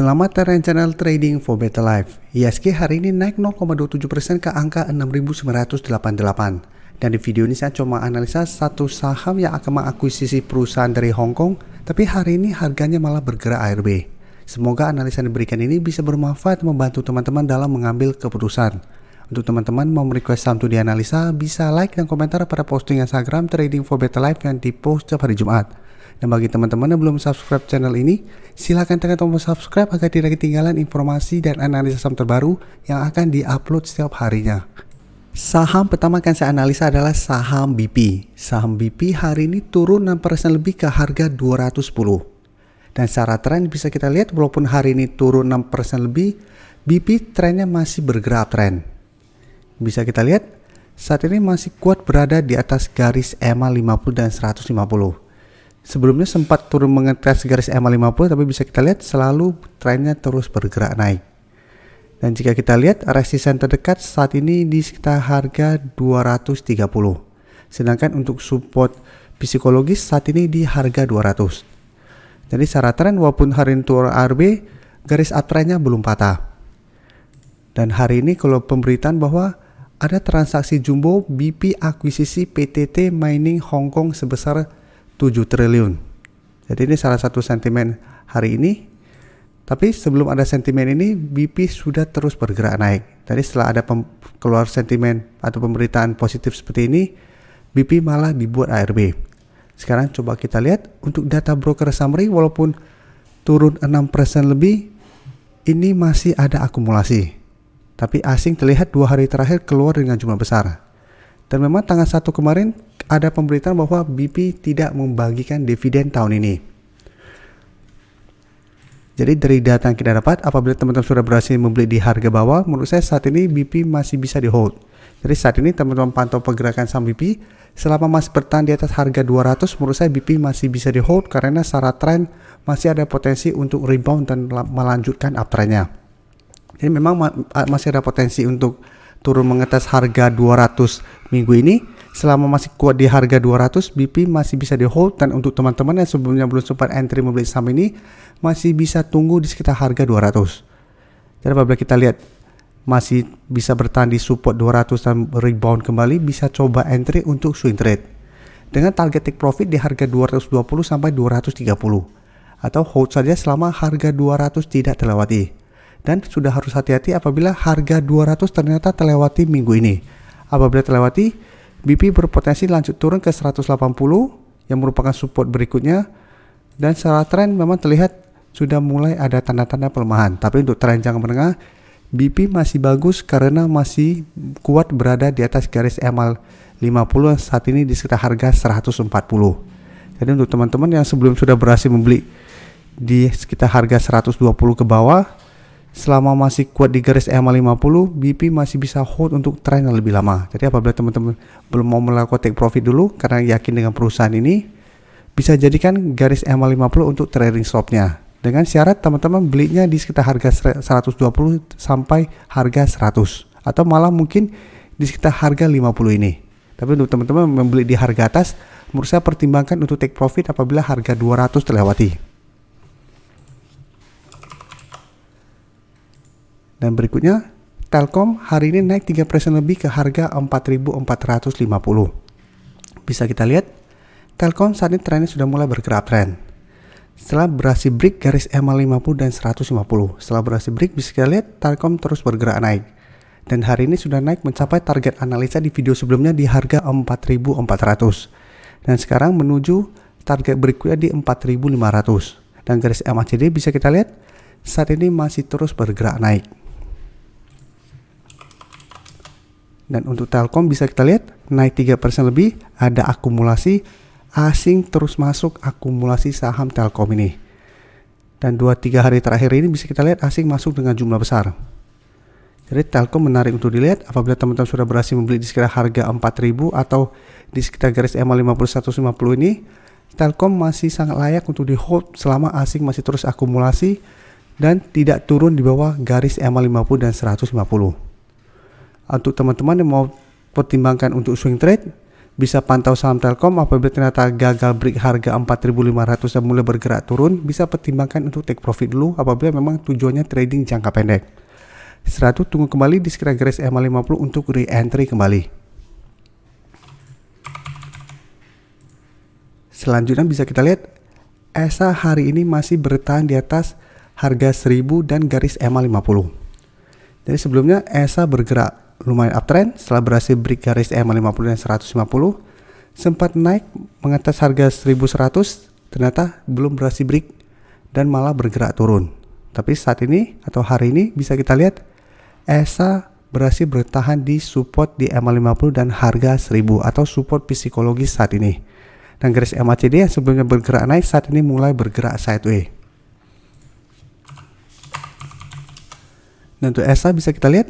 Selamat datang channel Trading for Better Life. IHSG hari ini naik 0,27% ke angka 6.988. Dan di video ini saya cuma analisa satu saham yang akan mengakuisisi perusahaan dari Hong Kong, tapi hari ini harganya malah bergerak ARB. Semoga analisa yang diberikan ini bisa bermanfaat membantu teman-teman dalam mengambil keputusan. Untuk teman-teman mau request saham untuk dianalisa, bisa like dan komentar pada posting Instagram Trading for Better Life yang dipost setiap hari Jumat. Dan bagi teman-teman yang belum subscribe channel ini, silakan tekan tombol subscribe agar tidak ketinggalan informasi dan analisa saham terbaru yang akan diupload setiap harinya. Saham pertama akan saya analisa adalah saham BP. Saham BP hari ini turun 6% lebih ke harga 210. Dan secara tren bisa kita lihat walaupun hari ini turun 6% lebih, BP trennya masih bergerak tren. Bisa kita lihat saat ini masih kuat berada di atas garis EMA 50 dan 150. Sebelumnya sempat turun mengetes garis EMA 50, tapi bisa kita lihat selalu trennya terus bergerak naik. Dan jika kita lihat resisten terdekat saat ini di sekitar harga 230. Sedangkan untuk support psikologis saat ini di harga 200. Jadi secara tren walaupun hari ini turun ARB, garis uptrendnya belum patah. Dan hari ini kalau pemberitaan bahwa ada transaksi jumbo BP akuisisi PTT Mining Hong Kong sebesar 7 triliun. Jadi ini salah satu sentimen hari ini. Tapi sebelum ada sentimen ini, BP sudah terus bergerak naik. Tadi setelah ada keluar sentimen atau pemberitaan positif seperti ini, BP malah dibuat ARB. Sekarang coba kita lihat untuk data broker summary, walaupun turun 6% lebih, ini masih ada akumulasi. Tapi asing terlihat 2 hari terakhir keluar dengan jumlah besar. Dan memang tanggal 1 kemarin ada pemberitaan bahwa BP tidak membagikan dividen tahun ini. Jadi dari data yang kita dapat, apabila teman-teman sudah berhasil membeli di harga bawah, menurut saya saat ini BP masih bisa di hold. Jadi saat ini teman-teman pantau pergerakan saham BP, selama masih bertahan di atas harga 200, menurut saya BP masih bisa di hold karena secara tren masih ada potensi untuk rebound dan melanjutkan uptrendnya. Jadi memang masih ada potensi untuk turun mengetes harga 200 minggu ini. Selama masih kuat di harga 200, BP masih bisa di hold. Dan untuk teman-teman yang sebelumnya belum sempat entry membeli saham ini, masih bisa tunggu di sekitar harga 200. Jadi apabila kita lihat masih bisa bertahan di support 200 dan rebound kembali, bisa coba entry untuk swing trade dengan target take profit di harga 220 sampai 230, atau hold saja selama harga 200 tidak terlewati. Dan sudah harus hati-hati apabila harga 200 ternyata terlewati minggu ini. Apabila terlewati, BP berpotensi lanjut turun ke 180 yang merupakan support berikutnya. Dan secara tren memang terlihat sudah mulai ada tanda-tanda pelemahan. Tapi untuk tren jangka menengah, BP masih bagus karena masih kuat berada di atas garis EMA 50 saat ini di sekitar harga 140. Jadi untuk teman-teman yang sebelum sudah berhasil membeli di sekitar harga 120 ke bawah, selama masih kuat di garis EMA 50, BP masih bisa hold untuk tren yang lebih lama. Jadi apabila teman-teman belum mau melakukan take profit dulu karena yakin dengan perusahaan ini, bisa jadikan garis EMA 50 untuk trading stopnya. Dengan syarat teman-teman belinya di sekitar harga 120 sampai harga 100. Atau malah mungkin di sekitar harga 50 ini. Tapi untuk teman-teman membeli di harga atas, menurut saya pertimbangkan untuk take profit apabila harga 200 terlewati. Dan berikutnya, Telkom hari ini naik 3% lebih ke harga 4.450. Bisa kita lihat, Telkom saat ini trennya sudah mulai bergerak tren. Setelah berhasil break garis EMA 50 dan 150. Setelah berhasil break, bisa kita lihat Telkom terus bergerak naik. Dan hari ini sudah naik mencapai target analisa di video sebelumnya di harga 4.400. Dan sekarang menuju target berikutnya di 4.500. Dan garis MACD bisa kita lihat saat ini masih terus bergerak naik. Dan untuk Telkom bisa kita lihat naik 3% lebih, ada akumulasi, asing terus masuk akumulasi saham Telkom ini. Dan 2-3 hari terakhir ini bisa kita lihat asing masuk dengan jumlah besar. Jadi Telkom menarik untuk dilihat apabila teman-teman sudah berhasil membeli di sekitar harga 4.000 atau di sekitar garis EMA 50 150 ini, Telkom masih sangat layak untuk di hold selama asing masih terus akumulasi dan tidak turun di bawah garis EMA 50 dan 150. Untuk teman-teman yang mau pertimbangkan untuk swing trade, Bisa pantau saham Telkom apabila ternyata gagal break harga 4.500 dan mulai bergerak turun, bisa pertimbangkan untuk take profit dulu apabila memang tujuannya trading jangka pendek. Setelah itu tunggu kembali di sekitar garis EMA 50 untuk re-entry kembali. Selanjutnya bisa kita lihat ESA hari ini masih bertahan di atas harga 1000 dan garis EMA 50. Jadi sebelumnya ESA bergerak lumayan uptrend setelah berhasil break garis EMA 50 dan 150, sempat naik mengatas harga 1100, ternyata belum berhasil break dan malah bergerak turun. Tapi saat ini atau hari ini bisa kita lihat ESA berhasil bertahan di support di EMA 50 dan harga 1000 atau support psikologis saat ini. Dan garis MACD yang sebelumnya bergerak naik saat ini mulai bergerak sideways. Dan untuk ESA bisa kita lihat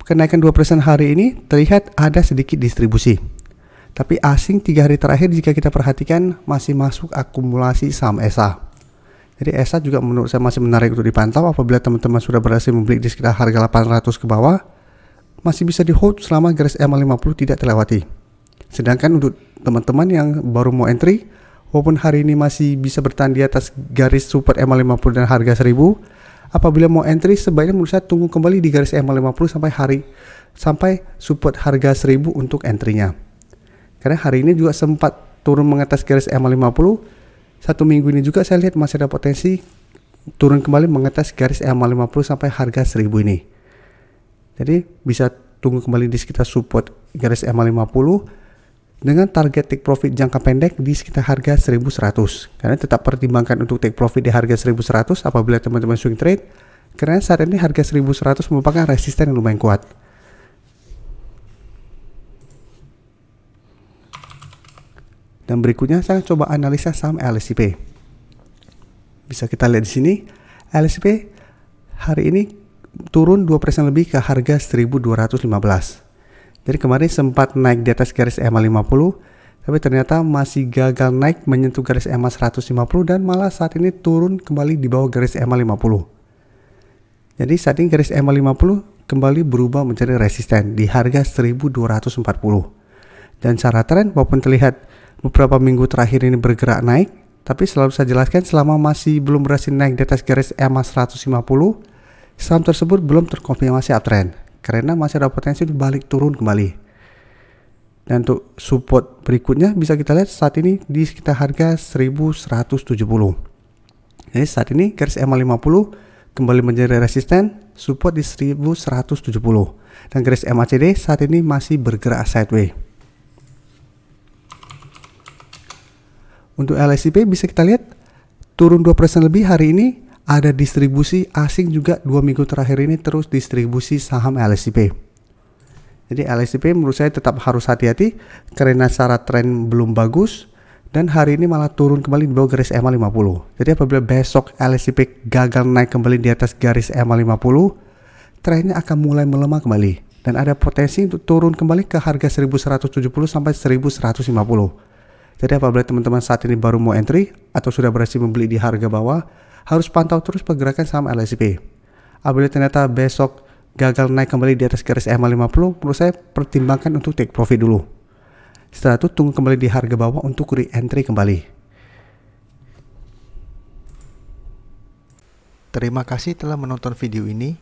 kenaikan 2% hari ini terlihat ada sedikit distribusi. Tapi asing 3 hari terakhir jika kita perhatikan masih masuk akumulasi saham ESA. Jadi ESA juga menurut saya masih menarik untuk dipantau apabila teman-teman sudah berhasil membeli di sekitar harga 800 ke bawah, masih bisa di hold selama garis EMA 50 tidak terlewati. Sedangkan untuk teman-teman yang baru mau entry, walaupun hari ini masih bisa bertahan di atas garis support EMA 50 dan harga 1000, apabila mau entry sebaiknya menurut saya tunggu kembali di garis EMA 50 sampai support harga 1000 untuk entry-nya. Karena hari ini juga sempat turun mengatas garis EMA 50. Satu minggu ini juga saya lihat masih ada potensi turun kembali mengatas garis EMA 50 sampai harga 1000 ini. Jadi bisa tunggu kembali di sekitar support garis EMA 50 dengan target take profit jangka pendek di sekitar harga 1100. Karena tetap pertimbangkan untuk take profit di harga 1100 apabila teman-teman swing trade, karena saat ini harga 1100 merupakan resisten yang lumayan kuat. Dan berikutnya saya coba analisa saham LSIP. Bisa kita lihat di sini, LSIP hari ini turun 2% lebih ke harga 1215. Jadi kemarin sempat naik di atas garis EMA 50, tapi ternyata masih gagal naik menyentuh garis EMA 150 dan malah saat ini turun kembali di bawah garis EMA 50. Jadi saat ini garis EMA 50 kembali berubah menjadi resisten di harga 1240. Dan secara tren walaupun terlihat beberapa minggu terakhir ini bergerak naik, tapi selalu saya jelaskan selama masih belum berhasil naik di atas garis EMA 150, saham tersebut belum terkonfirmasi uptrend karena masih ada potensi balik turun kembali. Dan untuk support berikutnya bisa kita lihat saat ini di sekitar harga 1170. Jadi saat ini garis EMA 50 kembali menjadi resisten, support di 1170. Dan garis MACD saat ini masih bergerak sideways. Untuk LSIP bisa kita lihat turun 2% lebih hari ini. Ada distribusi asing juga 2 minggu terakhir ini terus distribusi saham LSIP. Jadi LSIP menurut saya tetap harus hati-hati karena secara tren belum bagus dan hari ini malah turun kembali di bawah garis EMA 50. Jadi apabila besok LSIP gagal naik kembali di atas garis EMA 50, trennya akan mulai melemah kembali dan ada potensi untuk turun kembali ke harga 1170 sampai 1150. Jadi apabila teman-teman saat ini baru mau entry atau sudah berhasil membeli di harga bawah, harus pantau terus pergerakan saham LSIP. Apabila ternyata besok gagal naik kembali di atas garis EMA 50, menurut saya pertimbangkan untuk take profit dulu. Setelah itu tunggu kembali di harga bawah untuk re-entry kembali. Terima kasih telah menonton video ini.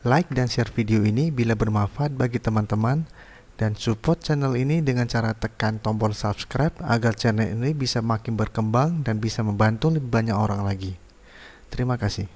Like dan share video ini bila bermanfaat bagi teman-teman. Dan support channel ini dengan cara tekan tombol subscribe agar channel ini bisa makin berkembang dan bisa membantu lebih banyak orang lagi. Terima kasih.